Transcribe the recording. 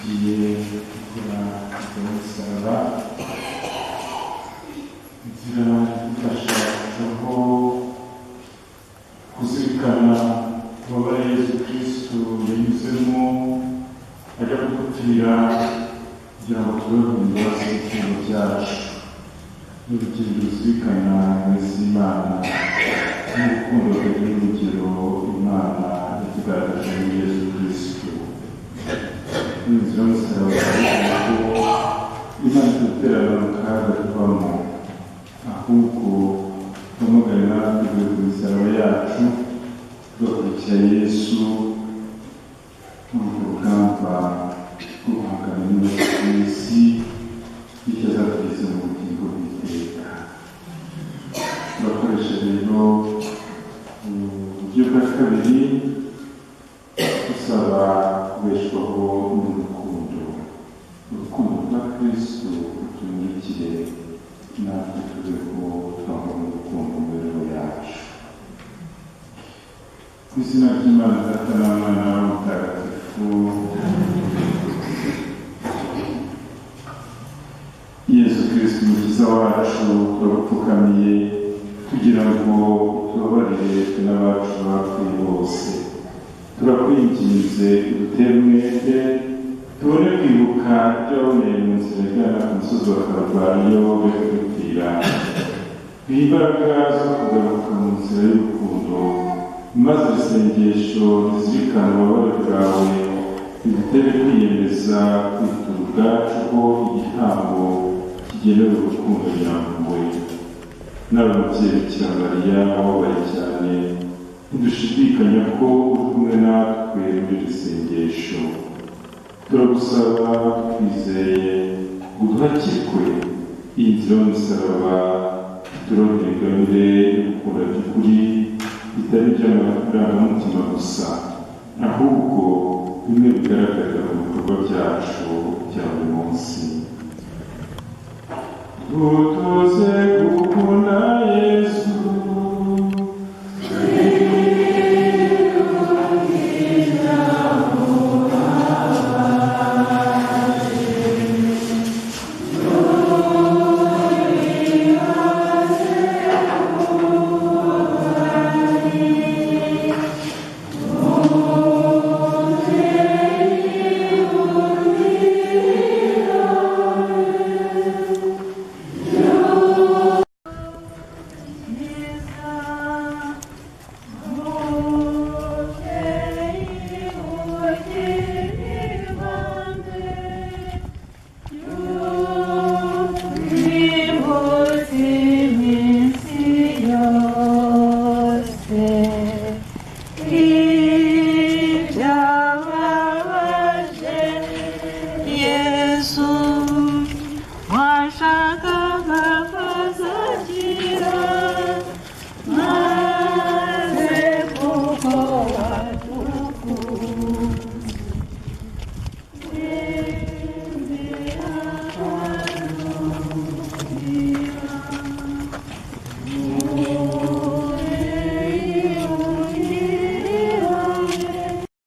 tugiye gukora umusaraba inzira idufasha aho kuzirikana ububabare Yesu Kristo yanyuzemo ajya kudupfira kugira ngo tubeho imbabazi z'ibicumuro byacu n'urugero ruzirikana imizi y'Imana n'urukundo rutagira urugero Imana yatugaragaje muri Yesu Kristo. Inzira y'umusaraba ariko Imana ituterana mu kaga tubamo, ahubwo tumuganira tuvuye ku misaraba yacu tugakurikira Yesu muri urwo rugamba rwo guhangana n'isi bityo azatugeza mu bugingo bw'iteka. Turakoresha rero uburyo bwa kabiri dusaba kubeshwaho n'urukundo rwa Kristo rutumurikire natwe tubeho twambara urukundo mu mibereho yacu. Ku izina ry'Imana Data na Mwana na Mutagatifu. Yesu Kristo umukiza wacu turagupfukamiye kugira ngo tubabarire n'abacu bapfuye bose. Turakwinginze udutere umwete tubone kwibuka ibyo waboneye mu nzira igana ku musozi wa Karuvariyo bakadupfira. Imbaraga zo kugaruka mu nzira y'urukundo maze isengesho rizirikana ububabare bwawe bidutere kwiyemeza kwitura ubwacu ko igitambo kigenewe urukundo nyampuhwe. Nawe mubyeyi Bikira Mariya wababaye cyane, ntidushidikanya ko uri kumwe natwe muri iri sengesho. Turagusaba twizeye uduhakirwe iyi nzira y'umusaraba turonke ingabire y'urukundo by'ukuri bitari iby'amarangamutima gusa, ahubwo bimwe bigaragarira mu bikorwa byacu bya buri munsi.